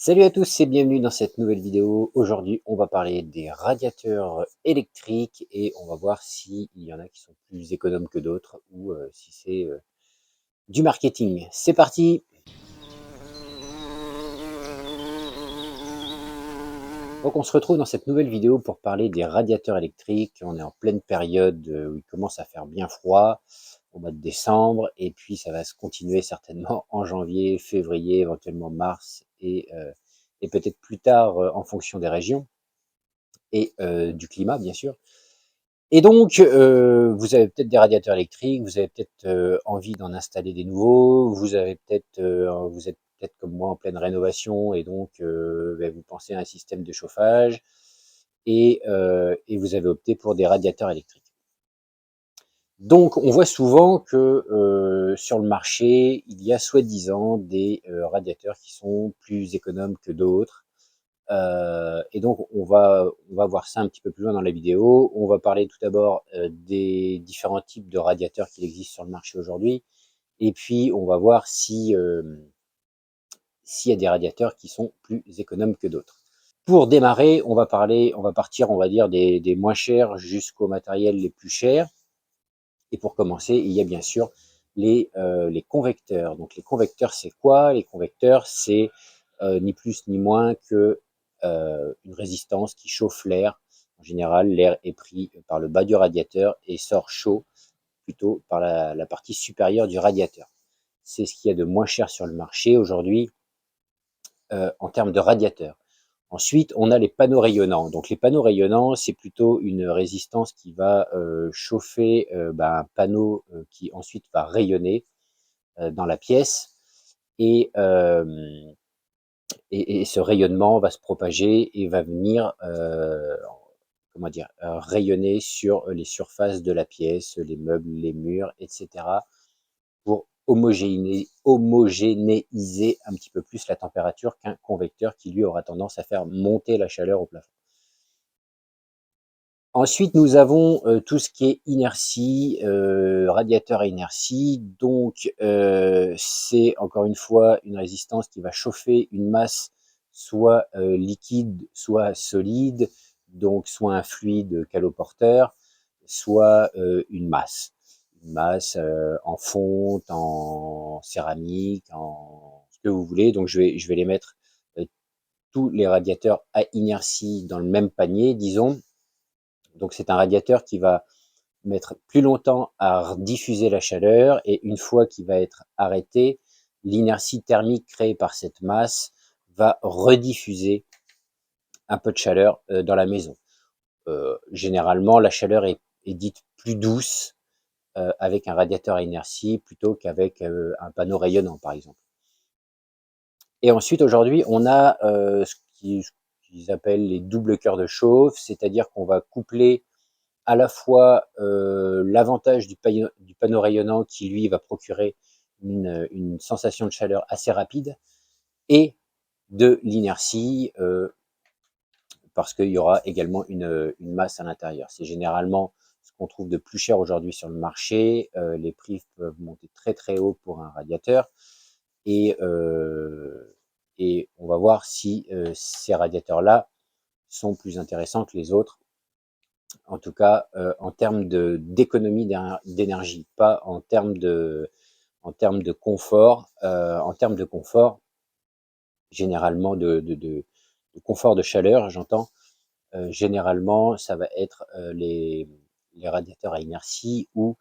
Salut à tous et bienvenue dans cette nouvelle vidéo. Aujourd'hui, on va parler des radiateurs électriques et on va voir s'il y en a qui sont plus économes que d'autres ou si c'est du marketing. C'est parti! Donc on se retrouve dans cette nouvelle vidéo pour parler des radiateurs électriques. On est en pleine période où il commence à faire bien froid au mois de décembre et puis ça va se continuer certainement en janvier, février, éventuellement mars et peut-être plus tard en fonction des régions et du climat bien sûr. Et donc, vous avez peut-être des radiateurs électriques, vous avez peut-être envie d'en installer des nouveaux, vous êtes peut-être comme moi en pleine rénovation et donc vous pensez à un système de chauffage et vous avez opté pour des radiateurs électriques. Donc, on voit souvent que sur le marché, il y a soi-disant des radiateurs qui sont plus économes que d'autres. Et donc, on va voir ça un petit peu plus loin dans la vidéo. On va parler tout d'abord des différents types de radiateurs qu'il existe sur le marché aujourd'hui. Et puis, on va voir si, s'il y a des radiateurs qui sont plus économes que d'autres. Pour démarrer, on va partir, on va dire, des moins chers jusqu'aux matériels les plus chers. Et pour commencer, il y a bien sûr les convecteurs. Donc, les convecteurs, c'est quoi? Les convecteurs, c'est ni plus ni moins que une résistance qui chauffe l'air. En général, l'air est pris par le bas du radiateur et sort chaud plutôt par la partie supérieure du radiateur. C'est ce qu'il y a de moins cher sur le marché aujourd'hui en termes de radiateur. Ensuite, on a les panneaux rayonnants. Donc, les panneaux rayonnants, c'est plutôt une résistance qui va chauffer un panneau qui ensuite va rayonner dans la pièce. Et, et ce rayonnement va se propager et va venir comment dire, rayonner sur les surfaces de la pièce, les meubles, les murs, etc. pour homogénéiser un petit peu plus la température qu'un convecteur qui lui aura tendance à faire monter la chaleur au plafond. Ensuite, nous avons tout ce qui est inertie, radiateur à inertie. Donc, c'est encore une fois une résistance qui va chauffer une masse soit liquide, soit solide, donc soit un fluide caloporteur, soit une masse. Une masse en fonte, en céramique, en ce que vous voulez. Donc, je vais les mettre tous les radiateurs à inertie dans le même panier, disons. Donc c'est un radiateur qui va mettre plus longtemps à diffuser la chaleur et une fois qu'il va être arrêté, l'inertie thermique créée par cette masse va rediffuser un peu de chaleur dans la maison. Généralement, la chaleur est dite plus douce avec un radiateur à inertie plutôt qu'avec un panneau rayonnant, par exemple. Et ensuite, aujourd'hui, on a ce qu'ils appellent les doubles cœurs de chauffe, c'est-à-dire qu'on va coupler à la fois l'avantage du panneau rayonnant qui, lui, va procurer une sensation de chaleur assez rapide et de l'inertie parce qu'il y aura également une masse à l'intérieur. C'est généralement ce qu'on trouve de plus cher aujourd'hui sur le marché. Les prix peuvent monter très très haut pour un radiateur et, et on va voir si ces radiateurs-là sont plus intéressants que les autres, en tout cas en termes d'économie d'énergie, pas en termes de confort. En termes de confort, généralement de confort de chaleur, j'entends, généralement ça va être les radiateurs à inertie ou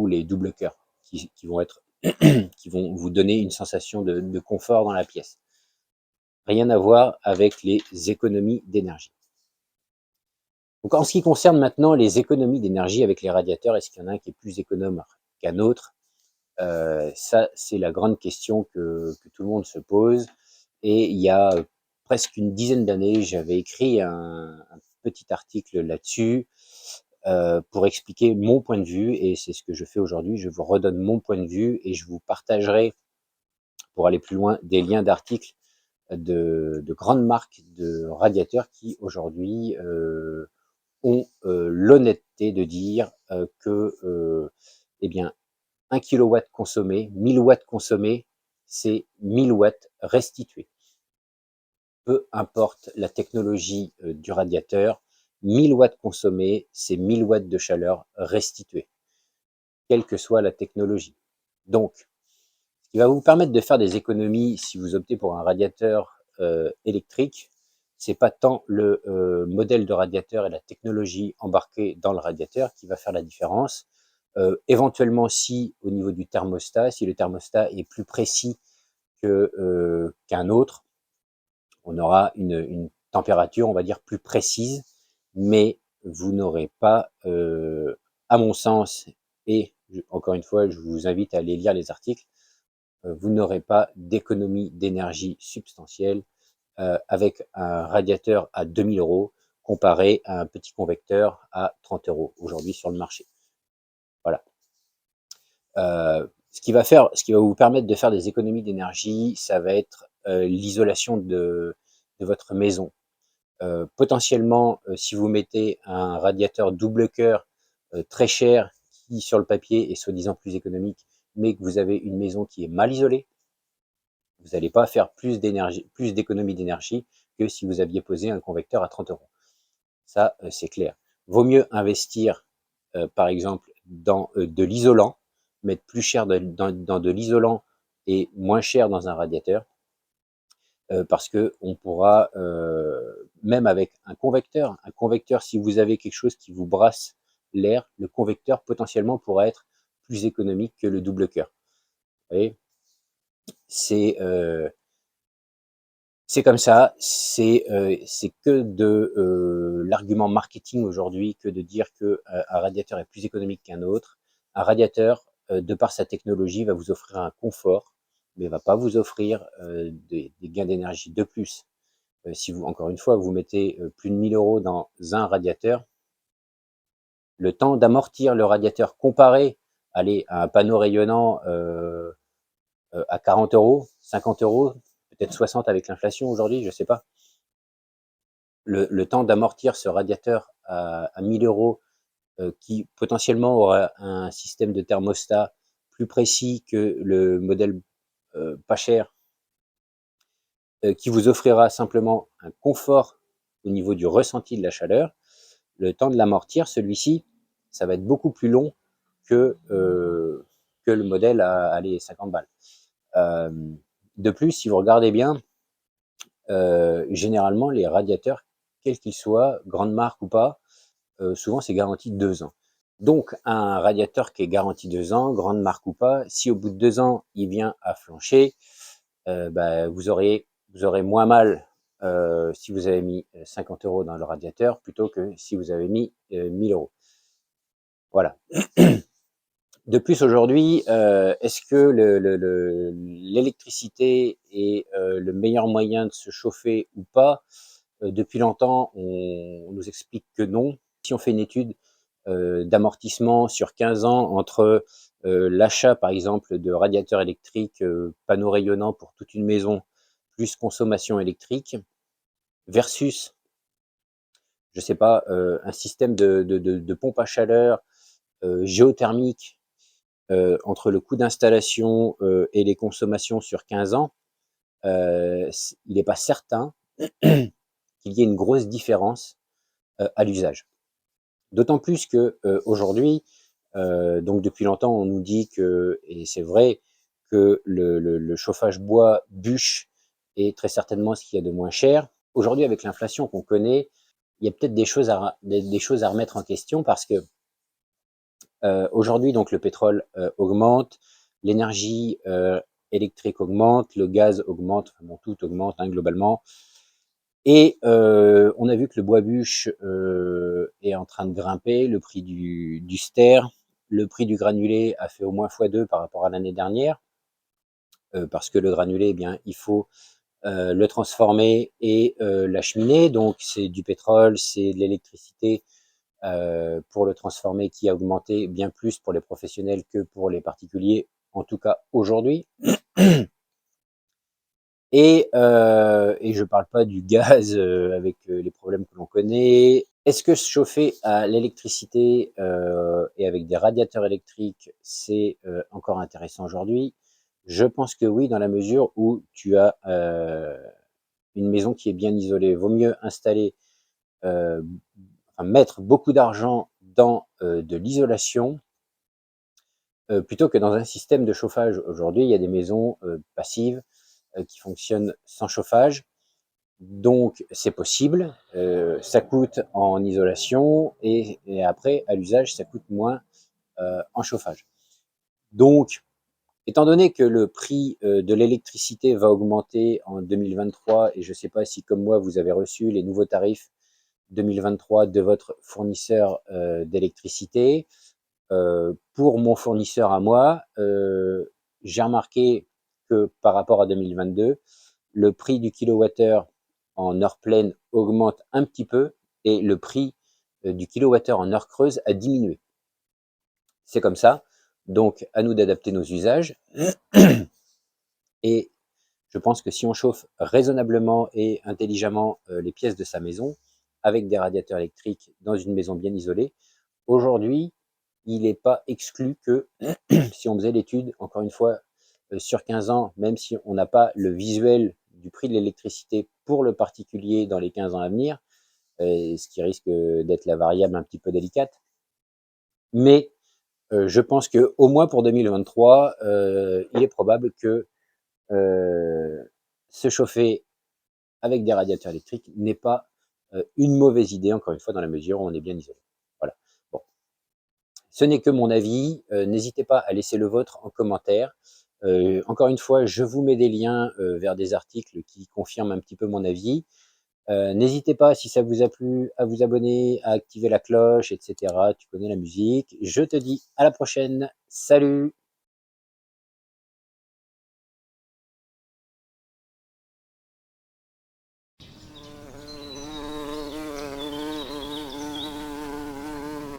les double cœurs qui vont être qui vont vous donner une sensation de confort dans la pièce. Rien à voir avec les économies d'énergie. Donc en ce qui concerne maintenant les économies d'énergie avec les radiateurs, est-ce qu'il y en a un qui est plus économe qu'un autre? Ça, c'est la grande question que tout le monde se pose. Et il y a presque une dizaine d'années, j'avais écrit un petit article là-dessus pour expliquer mon point de vue. Et c'est ce que je fais aujourd'hui. Je vous redonne mon point de vue et je vous partagerai, pour aller plus loin, des liens d'articles de grandes marques de radiateurs qui aujourd'hui ont l'honnêteté de dire que eh bien, 1 kilowatt consommé, 1000 watts consommés, c'est 1000 watts restitués. peu importe la technologie du radiateur, 1000 watts consommés, c'est 1000 watts de chaleur restituée, quelle que soit la technologie. Donc, ce qui va vous permettre de faire des économies si vous optez pour un radiateur électrique, c'est pas tant le modèle de radiateur et la technologie embarquée dans le radiateur qui va faire la différence. Éventuellement, si au niveau du thermostat, si le thermostat est plus précis qu'un autre, on aura une température, on va dire, plus précise, mais vous n'aurez pas, à mon sens, et encore une fois, je vous invite à aller lire les articles, vous n'aurez pas d'économie d'énergie substantielle avec un radiateur à 2000 euros comparé à un petit convecteur à 30 euros aujourd'hui sur le marché. Voilà. Ce qui va vous permettre de faire des économies d'énergie, ça va être l'isolation de votre maison. Potentiellement, si vous mettez un radiateur double cœur très cher, qui sur le papier est soi-disant plus économique, mais que vous avez une maison qui est mal isolée, vous n'allez pas faire plus d'économie d'énergie que si vous aviez posé un convecteur à 30 euros. Ça, c'est clair. Vaut mieux investir, par exemple, dans de l'isolant, mettre plus cher dans de l'isolant et moins cher dans un radiateur, parce que on pourra, même avec un convecteur, si vous avez quelque chose qui vous brasse l'air, le convecteur potentiellement pourra être plus économique que le double cœur. Vous voyez, c'est comme ça, c'est que de l'argument marketing aujourd'hui que de dire que un radiateur est plus économique qu'un autre. Un radiateur, de par sa technologie, va vous offrir un confort, mais va pas vous offrir des gains d'énergie de plus. Si vous, encore une fois, vous mettez plus de 1000 euros dans un radiateur, le temps d'amortir le radiateur comparé, allez, à un panneau rayonnant à 40 euros, 50 euros, peut-être 60 avec l'inflation aujourd'hui, je sais pas. Le temps d'amortir ce radiateur à 1000 euros, qui potentiellement aura un système de thermostat plus précis que le modèle pas cher, qui vous offrira simplement un confort au niveau du ressenti de la chaleur, le temps de l'amortir, celui-ci, ça va être beaucoup plus long que le modèle à aller 50 balles. Euh, de plus, si vous regardez bien, généralement, les radiateurs, quels qu'ils soient, grande marque ou pas, souvent c'est garanti 2 ans. Donc, un radiateur qui est garanti 2 ans, grande marque ou pas, si au bout de 2 ans, il vient à flancher, bah, vous aurez moins mal si vous avez mis 50 euros dans le radiateur plutôt que si vous avez mis 1000 euros. Voilà. De plus, aujourd'hui, est-ce que l'électricité est le meilleur moyen de se chauffer ou pas? Depuis longtemps, on nous explique que non. Si on fait une étude d'amortissement sur 15 ans entre l'achat, par exemple, de radiateurs électriques, panneaux rayonnants pour toute une maison, plus consommation électrique, versus, je sais pas, un système de pompe à chaleur géothermique, entre le coût d'installation et les consommations sur 15 ans, il n'est pas certain qu'il y ait une grosse différence à l'usage. D'autant plus que aujourd'hui, donc depuis longtemps, on nous dit que, et c'est vrai, que le chauffage bois bûche est très certainement ce qu'il y a de moins cher. Aujourd'hui, avec l'inflation qu'on connaît, il y a peut-être des choses à remettre en question parce que aujourd'hui, donc le pétrole augmente, l'énergie électrique augmente, le gaz augmente, enfin, bon, tout augmente hein, globalement. Et on a vu que le bois bûche est en train de grimper, le prix du ster, le prix du granulé a fait au moins x2 par rapport à l'année dernière, parce que le granulé, eh bien, il faut le transformer et l'acheminer, donc c'est du pétrole, c'est de l'électricité pour le transformer qui a augmenté bien plus pour les professionnels que pour les particuliers, en tout cas aujourd'hui. Et je ne parle pas du gaz avec les problèmes que l'on connaît. Est-ce que se chauffer à l'électricité et avec des radiateurs électriques, c'est encore intéressant aujourd'hui? Je pense que oui, dans la mesure où tu as une maison qui est bien isolée. Vaut mieux installer, mettre beaucoup d'argent dans de l'isolation plutôt que dans un système de chauffage. Aujourd'hui, il y a des maisons passives qui fonctionnent sans chauffage. Donc, c'est possible. Ça coûte en isolation et après, à l'usage, ça coûte moins en chauffage. Donc, étant donné que le prix de l'électricité va augmenter en 2023, et je ne sais pas si, comme moi, vous avez reçu les nouveaux tarifs 2023 de votre fournisseur d'électricité, pour mon fournisseur à moi, j'ai remarqué que par rapport à 2022, le prix du kilowattheure en heure pleine augmente un petit peu et le prix du kilowattheure en heure creuse a diminué. C'est comme ça, donc à nous d'adapter nos usages. Et je pense que si on chauffe raisonnablement et intelligemment les pièces de sa maison, avec des radiateurs électriques dans une maison bien isolée, aujourd'hui, il n'est pas exclu que si on faisait l'étude, encore une fois, sur 15 ans, même si on n'a pas le visuel du prix de l'électricité pour le particulier dans les 15 ans à venir, ce qui risque d'être la variable un petit peu délicate, mais je pense qu'au moins pour 2023, il est probable que se chauffer avec des radiateurs électriques n'est pas une mauvaise idée, encore une fois, dans la mesure où on est bien isolé. Voilà. Bon. Ce n'est que mon avis. N'hésitez pas à laisser le vôtre en commentaire. Encore une fois, je vous mets des liens vers des articles qui confirment un petit peu mon avis. N'hésitez pas, si ça vous a plu, à vous abonner, à activer la cloche, etc. Tu connais la musique. Je te dis à la prochaine. Salut!